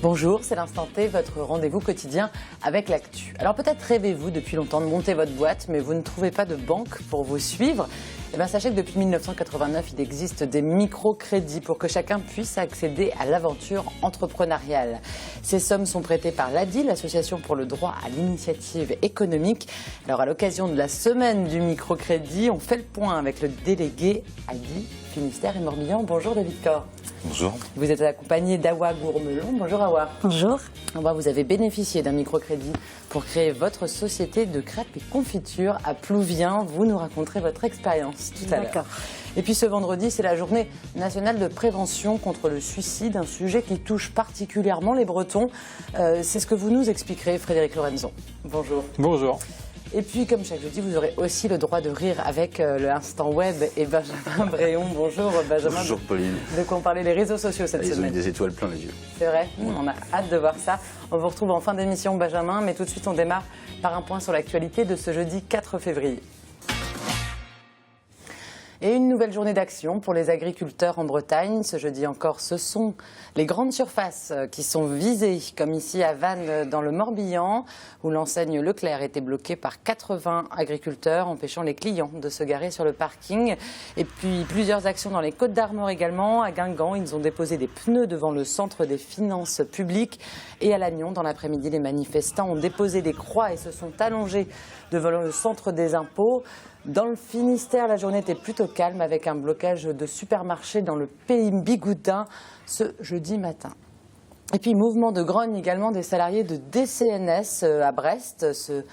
Bonjour, c'est l'Instant T, votre rendez-vous quotidien avec l'actu. Alors peut-être rêvez-vous depuis longtemps de monter votre boîte, mais vous ne trouvez pas de banque pour vous suivre. Eh bien, sachez que depuis 1989, il existe des microcrédits pour que chacun puisse accéder à l'aventure entrepreneuriale. Ces sommes sont prêtées par l'ADI, l'Association pour le droit à l'initiative économique. Alors à l'occasion de la semaine du microcrédit, on fait le point avec le délégué ADI Finistère et Morbihan. Bonjour David Corr. Bonjour. Vous êtes accompagné d'Awa Gourmelon. Bonjour Awa. Bonjour. Awa, vous avez bénéficié d'un microcrédit pour créer votre société de crêpes et confitures à Plouvien. Vous nous raconterez votre expérience tout à l'heure. D'accord. Et puis ce vendredi, c'est la journée nationale de prévention contre le suicide, un sujet qui touche particulièrement les Bretons. C'est ce que vous nous expliquerez, Frédéric Lorenzon. Bonjour. Bonjour. Et puis, comme chaque jeudi, vous aurez aussi le droit de rire avec l'Instant Web et Benjamin Bréon. Bonjour Benjamin. Bonjour Pauline. De quoi on parlait les réseaux sociaux cette Ils semaine. ont eu des étoiles plein les yeux. C'est vrai, on a hâte de voir ça. On vous retrouve en fin d'émission Benjamin, mais tout de suite on démarre par un point sur l'actualité de ce jeudi 4 février. Et une nouvelle journée d'action pour les agriculteurs en Bretagne. Ce jeudi encore, ce sont les grandes surfaces qui sont visées, comme ici à Vannes dans le Morbihan, où l'enseigne Leclerc était bloquée par 80 agriculteurs, empêchant les clients de se garer sur le parking. Et puis plusieurs actions dans les Côtes-d'Armor également. À Guingamp, ils ont déposé des pneus devant le centre des finances publiques. Et à Lannion, dans l'après-midi, les manifestants ont déposé des croix et se sont allongés devant le centre des impôts. Dans le Finistère, la journée était plutôt calme avec un blocage de supermarchés dans le pays bigoudin ce jeudi matin. Et puis mouvement de grogne également des salariés de DCNS à Brest. Ce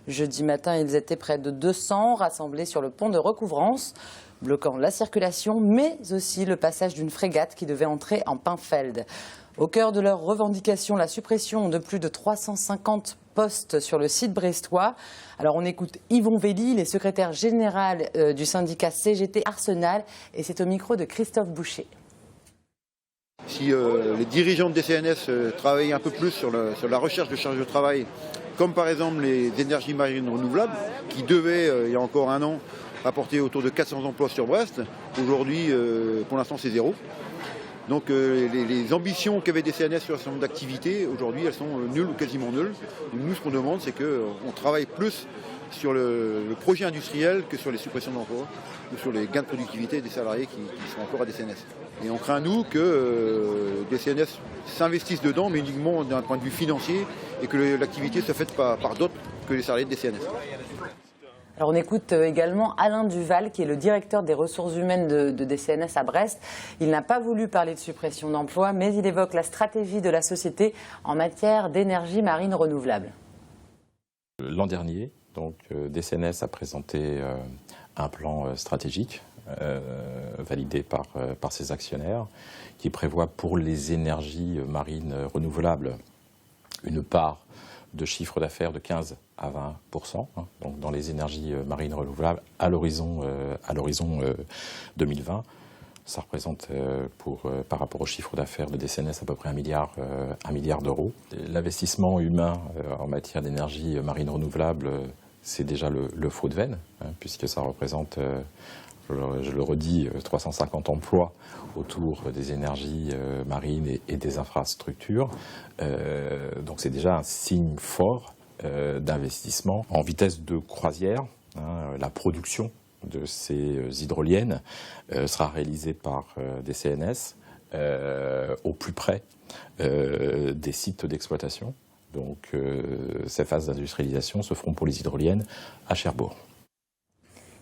jeudi matin, ils étaient près de 200 rassemblés sur le pont de Recouvrance, bloquant la circulation, mais aussi le passage d'une frégate qui devait entrer en Pinfeld. Au cœur de leurs revendications, la suppression de plus de 350 postes sur le site brestois. Alors on écoute Yvon Velli, le secrétaire général du syndicat CGT Arsenal, et c'est au micro de Christophe Boucher. Si les dirigeants de DCNS travaillent un peu plus sur la recherche de charge de travail, comme par exemple les énergies marines renouvelables, qui devaient, il y a encore un an, apporter autour de 400 emplois sur Brest, aujourd'hui, pour l'instant, c'est zéro. Donc les ambitions qu'avait DCNS sur un certain nombre d'activités, aujourd'hui, elles sont nulles ou quasiment nulles. Donc, nous, ce qu'on demande, c'est qu'on travaille plus sur le projet industriel que sur les suppressions d'emplois ou sur les gains de productivité des salariés qui sont encore à DCNS. Et on craint, nous, que DCNS s'investisse dedans, mais uniquement d'un point de vue financier, et que l'activité soit faite par d'autres que les salariés de DCNS. Alors on écoute également Alain Duval, qui est le directeur des ressources humaines de DCNS à Brest. Il n'a pas voulu parler de suppression d'emplois, mais il évoque la stratégie de la société en matière d'énergie marine renouvelable. L'an dernier, DCNS a présenté un plan stratégique validé par ses actionnaires, qui prévoit pour les énergies marines renouvelables une part de chiffre d'affaires de 15 à 20%, donc dans les énergies marines renouvelables à l'horizon 2020. Ça représente par rapport au chiffre d'affaires de DCNS à peu près 1 milliard d'euros. L'investissement humain en matière d'énergie marine renouvelable, c'est déjà le faux de veine, puisque ça représente, je le redis, 350 emplois autour des énergies marines et des infrastructures. Donc c'est déjà un signe fort d'investissement en vitesse de croisière. La production de ces hydroliennes sera réalisée par DCNS au plus près des sites d'exploitation. Donc ces phases d'industrialisation se feront pour les hydroliennes à Cherbourg.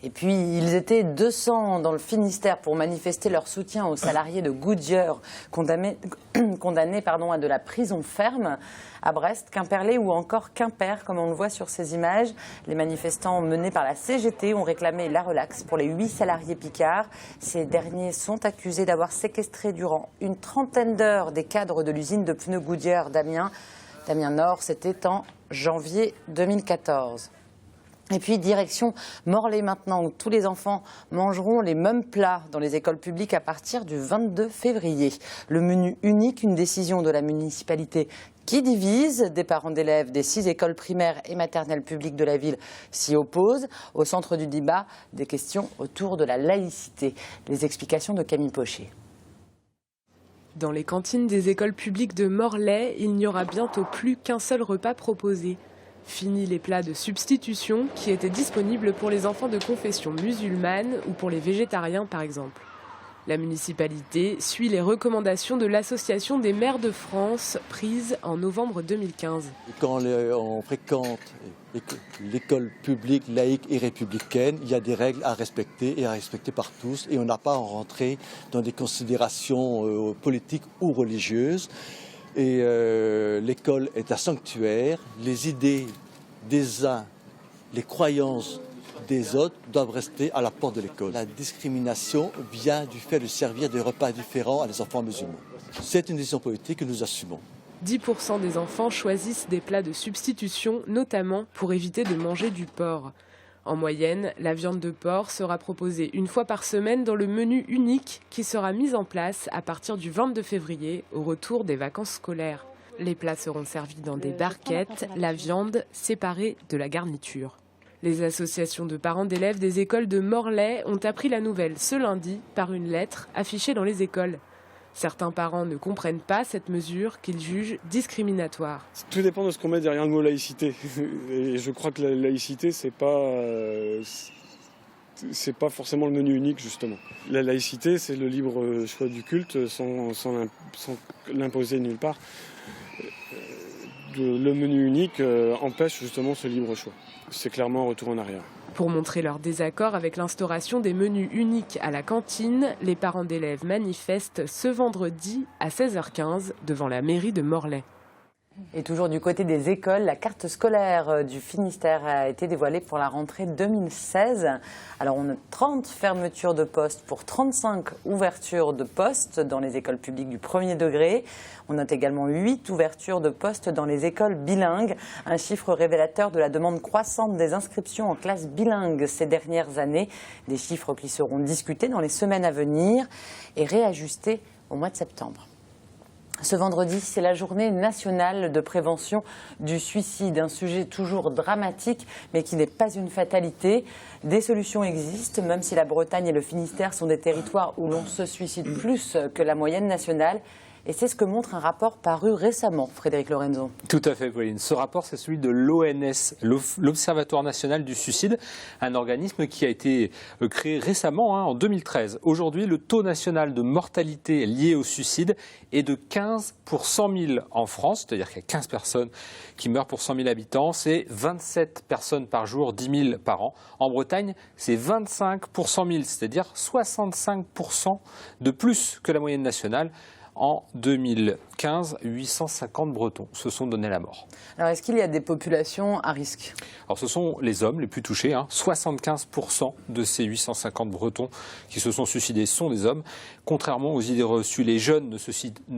Et puis, ils étaient 200 dans le Finistère pour manifester leur soutien aux salariés de Goodyear, condamnés à de la prison ferme à Brest, Quimperlé ou encore Quimper, comme on le voit sur ces images. Les manifestants menés par la CGT ont réclamé la relaxe pour les 8 salariés picards. Ces derniers sont accusés d'avoir séquestré durant une trentaine d'heures des cadres de l'usine de pneus Goodyear d'Amiens Nord. C'était en janvier 2014. Et puis direction Morlaix maintenant, où tous les enfants mangeront les mêmes plats dans les écoles publiques à partir du 22 février. Le menu unique, une décision de la municipalité qui divise. Des parents d'élèves des 6 écoles primaires et maternelles publiques de la ville s'y opposent. Au centre du débat, des questions autour de la laïcité. Les explications de Camille Pochet. Dans les cantines des écoles publiques de Morlaix, il n'y aura bientôt plus qu'un seul repas proposé. Fini les plats de substitution qui étaient disponibles pour les enfants de confession musulmane ou pour les végétariens par exemple. La municipalité suit les recommandations de l'Association des maires de France prises en novembre 2015. Quand on fréquente l'école publique, laïque et républicaine, il y a des règles à respecter et à respecter par tous. Et on n'a pas à rentrer dans des considérations politiques ou religieuses. Et l'école est un sanctuaire. Les idées des uns, les croyances des autres doivent rester à la porte de l'école. La discrimination vient du fait de servir des repas différents à des enfants musulmans. C'est une décision politique que nous assumons. 10% des enfants choisissent des plats de substitution, notamment pour éviter de manger du porc. En moyenne, la viande de porc sera proposée une fois par semaine dans le menu unique qui sera mis en place à partir du 22 février, au retour des vacances scolaires. Les plats seront servis dans des barquettes, la viande séparée de la garniture. Les associations de parents d'élèves des écoles de Morlaix ont appris la nouvelle ce lundi par une lettre affichée dans les écoles. Certains parents ne comprennent pas cette mesure qu'ils jugent discriminatoire. Tout dépend de ce qu'on met derrière le mot laïcité. Et je crois que la laïcité, c'est pas forcément le menu unique, justement. La laïcité, c'est le libre choix du culte sans l'imposer nulle part. Le menu unique empêche justement ce libre choix. C'est clairement un retour en arrière. Pour montrer leur désaccord avec l'instauration des menus uniques à la cantine, les parents d'élèves manifestent ce vendredi à 16h15 devant la mairie de Morlaix. Et toujours du côté des écoles, la carte scolaire du Finistère a été dévoilée pour la rentrée 2016. Alors on a 30 fermetures de postes pour 35 ouvertures de postes dans les écoles publiques du premier degré. On note également 8 ouvertures de postes dans les écoles bilingues, un chiffre révélateur de la demande croissante des inscriptions en classe bilingue ces dernières années. Des chiffres qui seront discutés dans les semaines à venir et réajustés au mois de septembre. Ce vendredi, c'est la journée nationale de prévention du suicide, un sujet toujours dramatique, mais qui n'est pas une fatalité. Des solutions existent, même si la Bretagne et le Finistère sont des territoires où l'on se suicide plus que la moyenne nationale. Et c'est ce que montre un rapport paru récemment, Frédéric Lorenzo. Tout à fait, Pauline. Ce rapport, c'est celui de l'ONS, l'Observatoire national du suicide, un organisme qui a été créé récemment, en 2013. Aujourd'hui, le taux national de mortalité lié au suicide est de 15 pour 100 000 en France, c'est-à-dire qu'il y a 15 personnes qui meurent pour 100 000 habitants. C'est 27 personnes par jour, 10 000 par an. En Bretagne, c'est 25 pour 100 000, c'est-à-dire 65% de plus que la moyenne nationale. En 2015, 850 Bretons se sont donné la mort. Alors, est-ce qu'il y a des populations à risque ? Alors, ce sont les hommes les plus touchés. 75% de ces 850 Bretons qui se sont suicidés sont des hommes. Contrairement aux idées reçues, les jeunes ne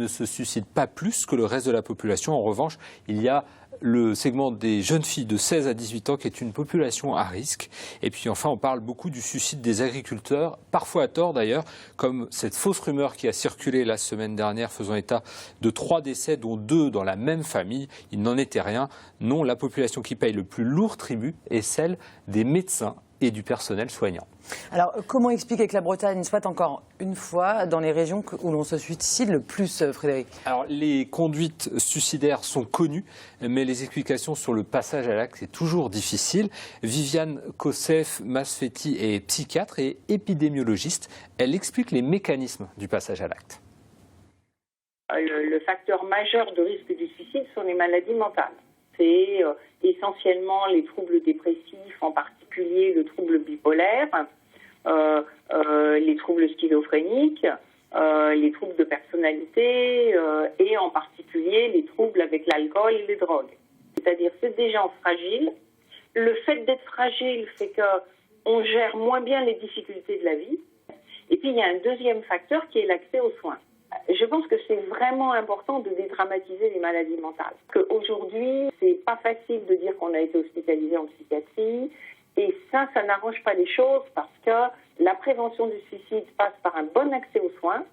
se suicident pas plus que le reste de la population. En revanche, il y a le segment des jeunes filles de 16 à 18 ans qui est une population à risque. Et puis enfin, on parle beaucoup du suicide des agriculteurs, parfois à tort d'ailleurs, comme cette fausse rumeur qui a circulé la semaine dernière faisant état de 3 décès, dont 2 dans la même famille. Il n'en était rien. Non, la population qui paye le plus lourd tribut est celle des médecins et du personnel soignant. Alors, comment expliquer que la Bretagne soit encore une fois dans les régions où l'on se suicide le plus, Frédéric ? Alors, les conduites suicidaires sont connues, mais les explications sur le passage à l'acte, c'est toujours difficile. Viviane Kossef-Masfetti est psychiatre et épidémiologiste. Elle explique les mécanismes du passage à l'acte. Le facteur majeur de risque du suicide sont les maladies mentales. C'est essentiellement les troubles dépressifs, en particulier le trouble bipolaire, les troubles schizophréniques, les troubles de personnalité et en particulier les troubles avec l'alcool et les drogues. C'est-à-dire c'est des gens fragiles. Le fait d'être fragile fait qu'on gère moins bien les difficultés de la vie. Et puis il y a un deuxième facteur qui est l'accès aux soins. Je pense que c'est vraiment important de dédramatiser les maladies mentales. Qu'aujourd'hui, c'est pas facile de dire qu'on a été hospitalisé en psychiatrie. Et ça n'arrange pas les choses parce que la prévention du suicide passe par un bon accès aux soins.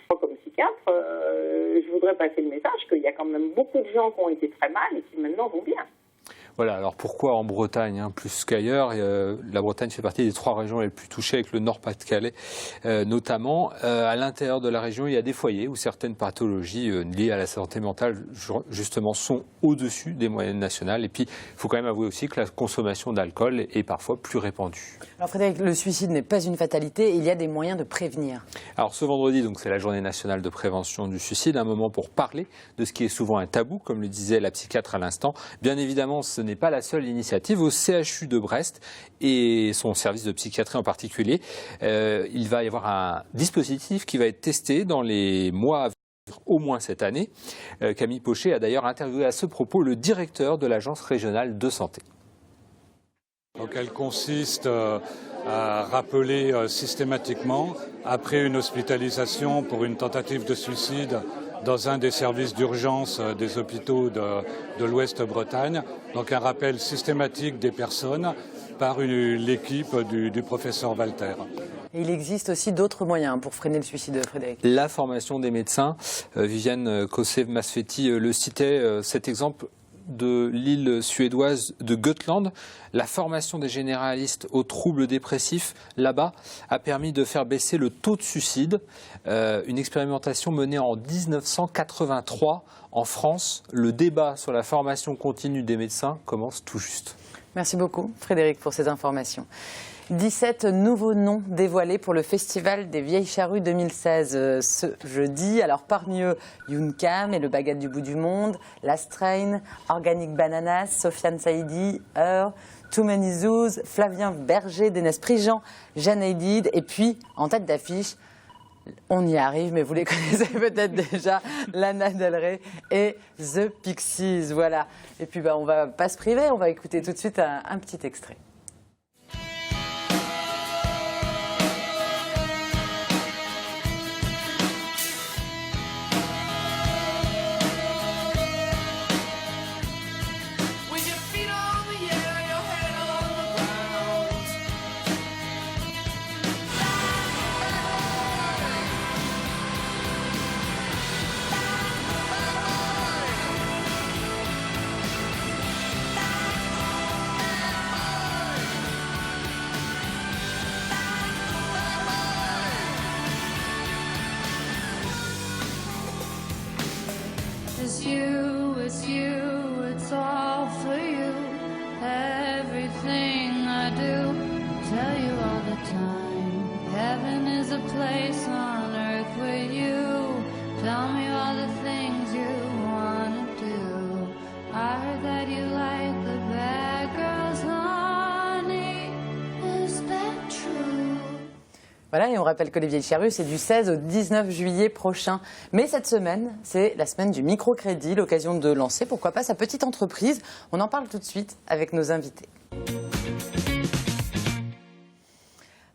Comme psychiatre, je voudrais passer le message qu'il y a quand même beaucoup de gens qui ont été très mal et qui maintenant vont bien. Voilà, alors pourquoi en Bretagne plus qu'ailleurs? La Bretagne fait partie des 3 régions les plus touchées, avec le Nord-Pas-de-Calais notamment. À l'intérieur de la région, il y a des foyers où certaines pathologies liées à la santé mentale justement sont au-dessus des moyennes nationales. Et puis, il faut quand même avouer aussi que la consommation d'alcool est parfois plus répandue. Alors Frédéric, le suicide n'est pas une fatalité, il y a des moyens de prévenir. Alors ce vendredi, donc, c'est la journée nationale de prévention du suicide, un moment pour parler de ce qui est souvent un tabou, comme le disait la psychiatre à l'instant. Bien évidemment, ce n'est pas la seule initiative. Au CHU de Brest et son service de psychiatrie en particulier, il va y avoir un dispositif qui va être testé dans les mois à venir, au moins cette année. Camille Pochet a d'ailleurs interviewé à ce propos le directeur de l'agence régionale de santé. Donc elle consiste à rappeler systématiquement, après une hospitalisation pour une tentative de suicide dans un des services d'urgence des hôpitaux de l'Ouest Bretagne, donc un rappel systématique des personnes par l'équipe du professeur Walter. Et il existe aussi d'autres moyens pour freiner le suicide, Frédéric. La formation des médecins, Viviane Kossev-Masfetti le citait, cet exemple de l'île suédoise de Gotland. La formation des généralistes aux troubles dépressifs là-bas a permis de faire baisser le taux de suicide. Une expérimentation menée en 1983 en France. Le débat sur la formation continue des médecins commence tout juste. Merci beaucoup Frédéric pour ces informations. 17 nouveaux noms dévoilés pour le Festival des Vieilles Charrues 2016 ce jeudi. Alors parmi eux, Yunkam et le Baguette du bout du monde, Last Train, Organic Bananas, Sofiane Saïdi, Too Many Zoos, Flavien Berger, Dénès Prigent, Jeanne Haydid et puis en tête d'affiche, on y arrive, mais vous les connaissez peut-être déjà, Lana Del Rey et The Pixies. Voilà. Et puis on va pas se priver, on va écouter tout de suite un petit extrait. It's you, it's all for you. Everything I do, tell you all the time. Heaven is a place on earth with you. Tell me all the things you wanna do. I heard that you like the bad girls, honey. Is that true? Voilà, et on rappelle que les Vieilles Charrues, c'est du 16 au 19 juillet prochain. Mais cette semaine, c'est la semaine du microcrédit, l'occasion de lancer, pourquoi pas, sa petite entreprise. On en parle tout de suite avec nos invités.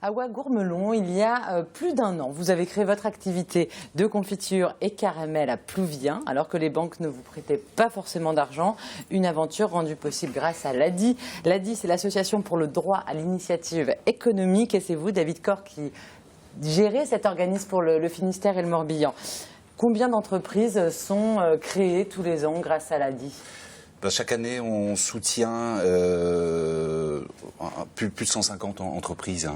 À Wagourmelon, il y a plus d'un an, vous avez créé votre activité de confiture et caramel à Plouvien, alors que les banques ne vous prêtaient pas forcément d'argent. Une aventure rendue possible grâce à l'ADI. L'ADI, c'est l'Association pour le droit à l'initiative économique, et c'est vous, David Corr, qui gérez cet organisme pour le Finistère et le Morbihan. Combien d'entreprises sont créées tous les ans grâce à l'ADI ? Chaque année, on soutient plus de 150 entreprises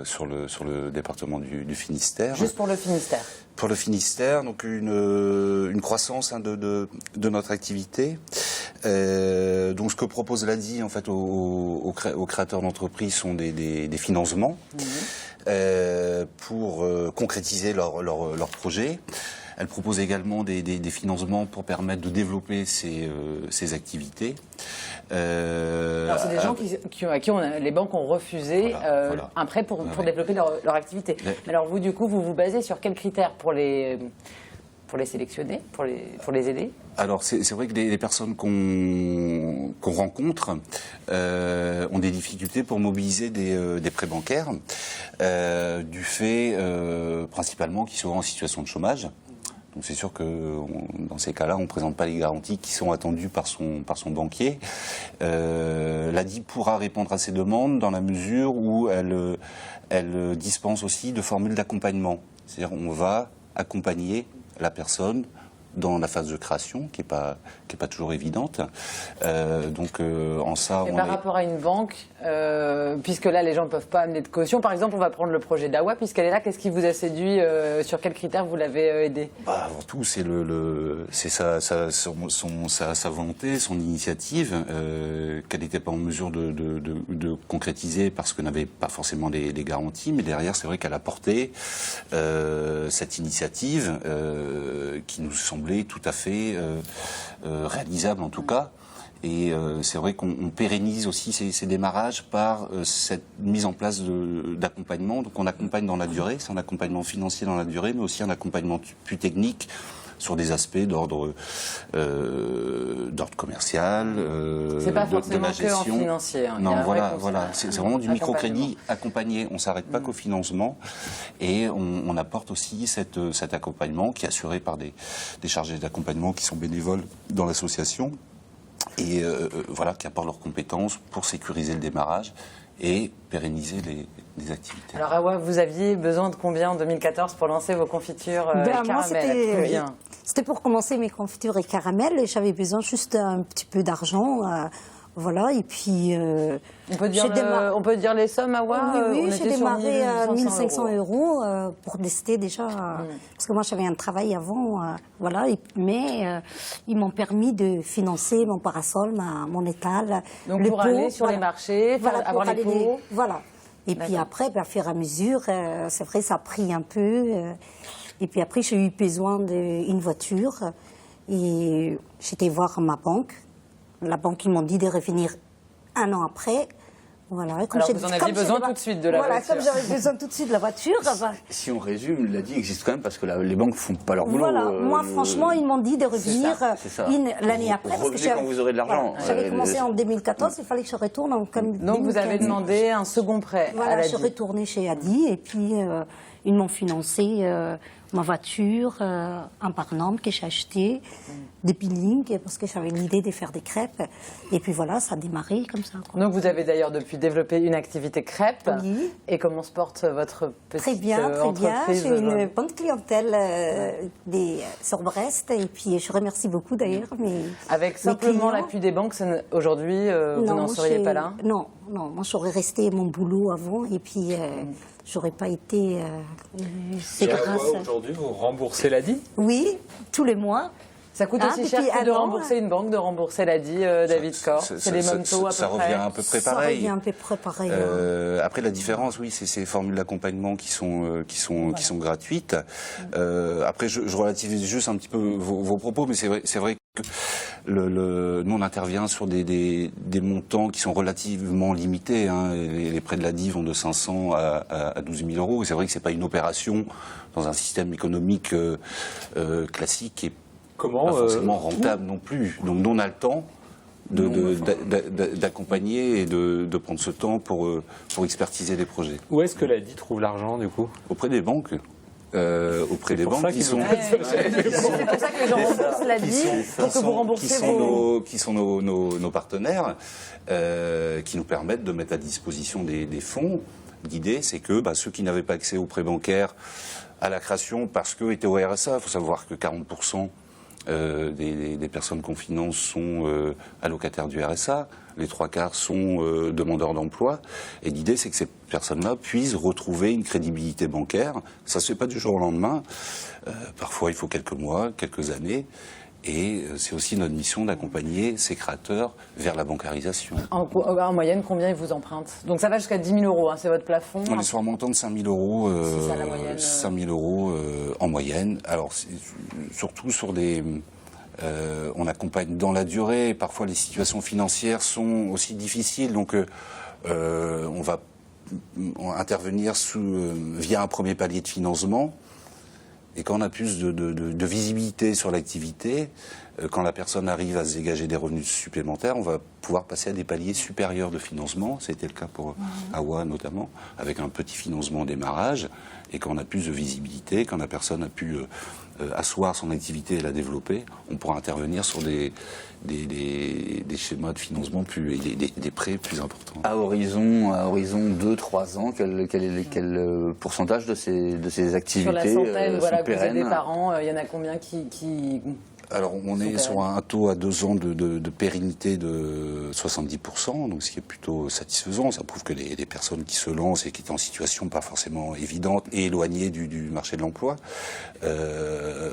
sur le département du Finistère. Juste pour le Finistère. Pour le Finistère, donc une croissance de notre activité. Donc ce que propose l'ADI en fait aux créateurs d'entreprises sont des financements pour concrétiser leurs projets. Elle propose également des financements pour permettre de développer ces activités. Alors c'est des gens à qui les banques ont refusé un prêt pour développer leur activité. Mais alors vous, du coup, vous vous basez sur quels critères pour les sélectionner, pour les aider ? Alors c'est vrai que les personnes qu'on rencontre ont des difficultés pour mobiliser des prêts bancaires du fait principalement qu'ils sont en situation de chômage. Donc c'est sûr que dans ces cas-là, on ne présente pas les garanties qui sont attendues par son banquier. L'ADI pourra répondre à ces demandes dans la mesure où elle dispense aussi de formules d'accompagnement. C'est-à-dire on va accompagner la personne dans la phase de création, qui est pas toujours évidente. En ça, et par rapport à une banque, puisque là, les gens ne peuvent pas amener de caution. Par exemple, on va prendre le projet d'Awa, puisqu'elle est là. Qu'est-ce qui vous a séduit? Sur quels critères vous l'avez aidé? Avant tout, c'est sa volonté, son initiative, qu'elle n'était pas en mesure de concrétiser parce qu'elle n'avait pas forcément les garanties. Mais derrière, c'est vrai qu'elle a porté cette initiative qui nous semblait tout à fait réalisable en tout cas. Et c'est vrai qu'on pérennise aussi ces démarrages par cette mise en place d'accompagnement. Donc on accompagne dans la durée, c'est un accompagnement financier dans la durée, mais aussi un accompagnement plus technique sur des aspects d'ordre commercial, c'est pas forcément de la gestion. Que en financier. Hein. Non, voilà, c'est vraiment du microcrédit accompagné. On ne s'arrête pas qu'au financement et on apporte aussi cet accompagnement qui est assuré par des chargés d'accompagnement qui sont bénévoles dans l'association et qui apportent leurs compétences pour sécuriser le démarrage et pérenniser les activités. Alors Awa, vous aviez besoin de combien en 2014 pour lancer vos confitures caramel? C'était pour commencer mes confitures et caramel et j'avais besoin juste un petit peu d'argent. Voilà, et puis... on peut dire les sommes, Awa? Oui, j'ai démarré à 1 500 € pour tester déjà, parce que moi j'avais un travail avant, mais ils m'ont permis de financer mon parasol, mon étal. Donc pour aller sur les marchés, avoir les pots. Voilà. Et puis après, à fur et à mesure, c'est vrai, ça a pris un peu. Et puis après, j'ai eu besoin d'une voiture et j'étais voir ma banque. La banque, ils m'ont dit de revenir 1 an après. Voilà. Alors vous en aviez besoin tout de suite de la voiture. Voilà, comme j'avais besoin tout de suite de la voiture. Si on résume, l'ADI existe quand même parce que les banques ne font pas leur boulot. Voilà, moi franchement, ils m'ont dit de revenir l'année après. Revenez quand vous aurez de l'argent. J'avais commencé en 2014, il fallait que je retourne en 2015. Donc vous avez demandé un second prêt à l'ADI. Je suis retournée chez ADI et puis ils m'ont financé ma voiture, un Barnum que j'ai acheté, des peelings, parce que j'avais l'idée de faire des crêpes. Et puis voilà, ça a démarré comme ça. Donc vous avez d'ailleurs depuis développé une activité crêpes. Oui. Et comment se porte votre petite entreprise? Très bien. J'ai une bonne clientèle sur Brest. Et puis je remercie beaucoup d'ailleurs. Avec simplement l'appui des banques, aujourd'hui, vous n'en seriez pas là? Non, moi j'aurais resté mon boulot avant. Et puis... j'aurais pas été... c'est grâce... Aujourd'hui, vous remboursez l'ADI? Oui, tous les mois. Ça coûte aussi cher que de rembourser une banque, de rembourser l'ADI, David Corr. C'est les mêmes taux à peu près. Ça revient à peu près pareil. Ça revient à peu près pareil. Après, la différence, oui, c'est ces formules d'accompagnement qui sont gratuites. Après, je relativise juste un petit peu vos propos, mais c'est vrai que nous, on intervient sur des montants qui sont relativement limités. Hein. Les prêts de l'ADI vont de 500 à 12 000 euros. Et c'est vrai que c'est pas une opération dans un système économique classique qui est pas forcément rentable non plus. Donc nous, on a le temps d'accompagner et de prendre ce temps pour expertiser les projets. Où est-ce que l'ADI trouve l'argent, du coup? Auprès des banques. Auprès des banques qui sont... C'est pour ça que les gens remboursent l'ADI, pour que vous remboursiez qui sont nos partenaires, qui nous permettent de mettre à disposition des fonds. L'idée, c'est que ceux qui n'avaient pas accès aux prêts bancaires à la création parce qu'ils étaient au RSA, il faut savoir que 40% des personnes qu'on finance sont allocataires du RSA, les 3/4 sont demandeurs d'emploi, et l'idée c'est que ces personnes-là puissent retrouver une crédibilité bancaire. Ça se fait pas du jour au lendemain, parfois il faut quelques mois, quelques années, et c'est aussi notre mission d'accompagner ces créateurs vers la bancarisation. En moyenne, combien ils vous empruntent? Donc ça va jusqu'à 10 000 euros, hein, c'est votre plafond? On est sur un montant de 5 000 euros, 5 000 euros en moyenne. Alors surtout sur on accompagne dans la durée. Parfois les situations financières sont aussi difficiles, donc on va intervenir via un premier palier de financement. Et quand on a plus de visibilité sur l'activité, quand la personne arrive à se dégager des revenus supplémentaires, on va pouvoir passer à des paliers supérieurs de financement. C'était le cas pour Awa notamment, avec un petit financement au démarrage. Et quand on a plus de visibilité, quand la personne a pu asseoir son activité et la développer, on pourra intervenir sur des schémas de financement plus, des prêts plus importants. À horizon 2-3 ans, quel pourcentage de ces activités sur la centaine, sont que vous pérennes aidez par an, il y en a combien qui... Alors, on est sur un taux à 2 ans de pérennité de 70%, donc ce qui est plutôt satisfaisant. Ça prouve que les personnes qui se lancent et qui étaient en situation pas forcément évidente et éloignées du marché de l'emploi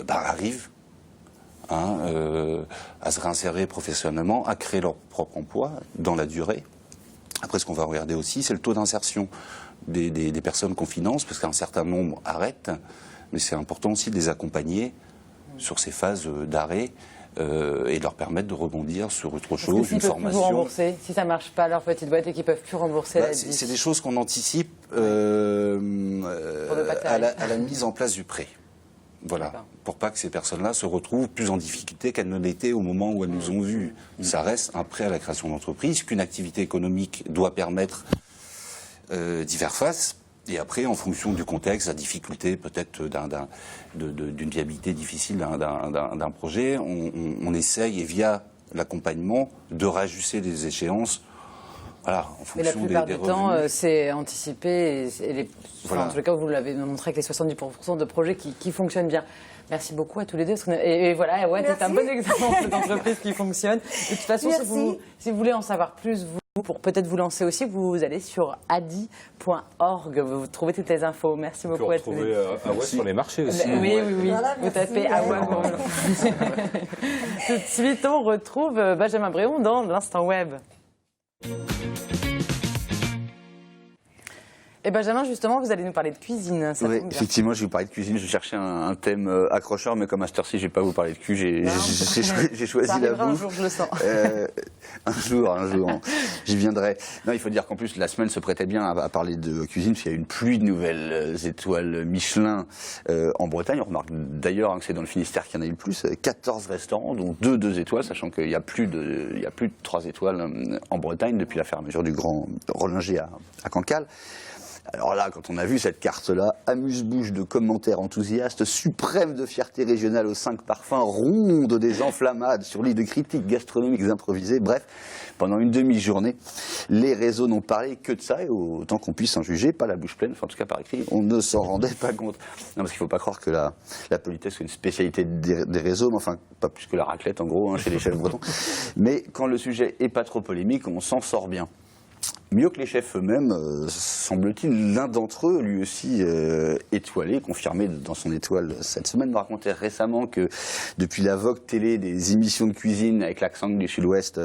arrivent à se réinsérer professionnellement, à créer leur propre emploi dans la durée. Après, ce qu'on va regarder aussi, c'est le taux d'insertion des personnes qu'on finance, parce qu'un certain nombre arrêtent, mais c'est important aussi de les accompagner sur ces phases d'arrêt et de leur permettre de rebondir sur autre chose, une formation. Vous rembourser, si ça ne marche pas leur petite boîte et qu'ils ne peuvent plus rembourser la vie. C'est des choses qu'on anticipe à la mise en place du prêt. Voilà, pour pas que ces personnes-là se retrouvent plus en difficulté qu'elles ne l'étaient au moment où elles nous ont vus. Ça reste un prêt à la création d'entreprise qu'une activité économique doit permettre d'y faire face. Et après, en fonction du contexte, la difficulté peut-être d'une viabilité difficile d'un projet, on essaye, et via l'accompagnement, de réajuster les échéances. Voilà, en fonction mais la plupart des du temps, revenus. c'est anticipé. Voilà. En tout cas, vous l'avez montré avec les 70% de projets qui fonctionnent bien. Merci beaucoup à tous les deux. Et voilà, ouais, c'est un bon exemple d'entreprise qui fonctionne. De toute façon, si vous voulez en savoir plus, pour peut-être vous lancer aussi, vous allez sur adi.org, vous trouvez toutes les infos. Merci beaucoup à tous. On peut retrouver Awa sur les marchés aussi. Oui. Voilà, vous tapez Awa. Tout de suite, on retrouve Benjamin Bréon dans l'Instant Web. Et Benjamin, justement, vous allez nous parler de cuisine. Ça oui, effectivement, je vais vous parler de cuisine. Je cherchais un thème accrocheur, mais comme à cette heure-ci, je ne vais pas vous parler de cul. J'ai choisi la bouffe. Un jour, je le sens. Un jour, j'y viendrai. Non, il faut dire qu'en plus, la semaine se prêtait bien à parler de cuisine, parce qu'il y a eu une pluie de nouvelles étoiles Michelin en Bretagne. On remarque d'ailleurs que c'est dans le Finistère qu'il y en a eu le plus. 14 restaurants, dont 2 étoiles, sachant qu'il y a plus de 3 étoiles en Bretagne depuis la fermeture du Grand Rollinger à Cancale. Alors là, quand on a vu cette carte-là, amuse-bouche de commentaires enthousiastes, suprême de fierté régionale aux 5 parfums, ronde des enflammades sur l'île de critiques gastronomiques improvisées, bref, pendant une demi-journée, les réseaux n'ont parlé que de ça, et autant qu'on puisse en juger, pas la bouche pleine, enfin en tout cas par écrit, on ne s'en rendait pas compte. Non, parce qu'il ne faut pas croire que la politesse est une spécialité des réseaux, mais enfin, pas plus que la raclette en gros, chez les chefs bretons. Mais quand le sujet n'est pas trop polémique, on s'en sort bien. Mieux que les chefs eux-mêmes, semble-t-il, l'un d'entre eux, lui aussi étoilé, confirmé dans son étoile cette semaine, me racontait récemment que depuis la Vogue télé des émissions de cuisine avec l'accent du sud-ouest,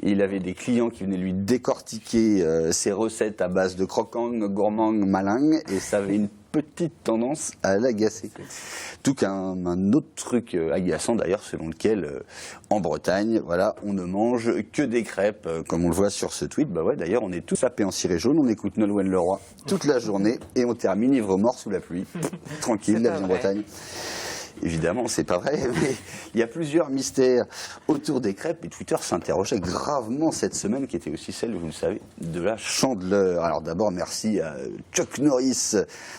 il avait des clients qui venaient lui décortiquer ses recettes à base de croquants, gourmands, malins, et ça avait une petite tendance à l'agacer. Tout qu'un autre truc agaçant d'ailleurs, selon lequel en Bretagne, voilà, on ne mange que des crêpes, comme on le voit sur ce tweet. Bah ouais, d'ailleurs, on est tous sapés en ciré jaune, on écoute Nolwenn Leroy toute la journée et on termine ivre-mort sous la pluie. Tranquille, la vie en Bretagne. Évidemment, c'est pas vrai, mais il y a plusieurs mystères autour des crêpes et Twitter s'interrogeait gravement cette semaine, qui était aussi celle, vous le savez, de la chandeleur. Alors d'abord, merci à Chuck Norris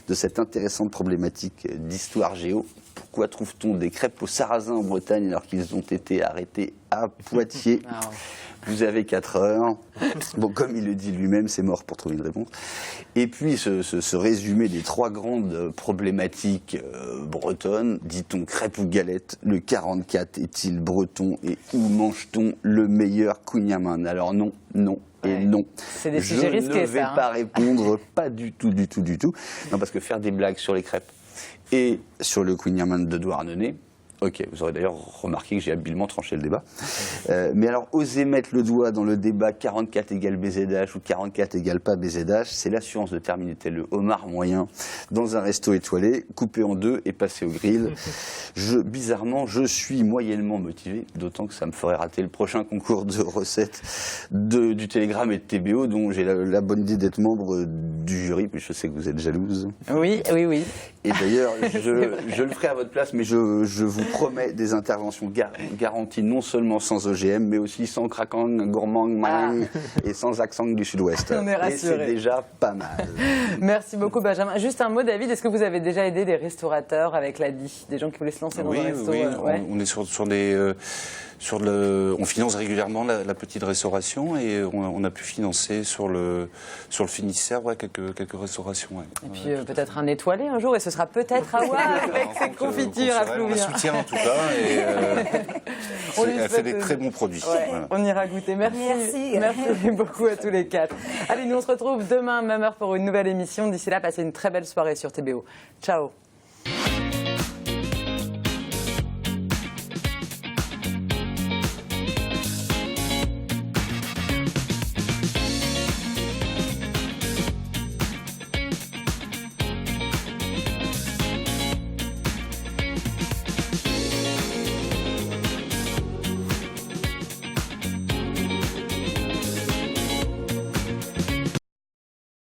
de cette intéressante problématique d'histoire géo. Pourquoi trouve-t-on des crêpes aux sarrasins en Bretagne alors qu'ils ont été arrêtés à Poitiers ? Vous avez 4 heures. Bon, comme il le dit lui-même, c'est mort pour trouver une réponse. Et puis, ce résumé des 3 grandes problématiques bretonnes. Dit-on crêpe ou galette? Le 44 est-il breton? Et où mange-t-on le meilleur kouign-amann? Alors non, non. Et non, c'est des sujets risqués, je ne vais pas répondre, pas du tout. Non, parce que faire des blagues sur les crêpes et sur le kouign-amann de Douarnenez, ok, vous aurez d'ailleurs remarqué que j'ai habilement tranché le débat. Mais alors, oser mettre le doigt dans le débat 44 égale BZH ou 44 égale pas BZH, c'est l'assurance de terminer tel le homard moyen dans un resto étoilé, coupé en 2 et passé au grill. Bizarrement, je suis moyennement motivé, d'autant que ça me ferait rater le prochain concours de recettes du Télégramme et de TBO, dont j'ai la bonne idée d'être membre du jury, puis je sais que vous êtes jalouse. Oui. Et d'ailleurs, je le ferai à votre place, mais je vous vous promet des interventions garanties non seulement sans OGM, mais aussi sans craquant, gourmand, malin et sans accent du sud-ouest. On est rassurés. Et c'est déjà pas mal. Merci beaucoup Benjamin. Juste un mot David, est-ce que vous avez déjà aidé des restaurateurs avec l'ADI, des gens qui voulaient se lancer dans un resto? Oui, on est sur des... on finance régulièrement la petite restauration et on a pu financer sur le Finistère quelques restaurations. Ouais. Et puis peut-être un étoilé un jour, et ce sera peut-être à voir avec ses confitures à Flouviens. On soutient en tout cas et elle fait des très bons produits. Ouais, voilà. On ira goûter. Merci beaucoup à tous les quatre. Allez, nous on se retrouve demain, même heure pour une nouvelle émission. D'ici là, passez une très belle soirée sur TBO. Ciao.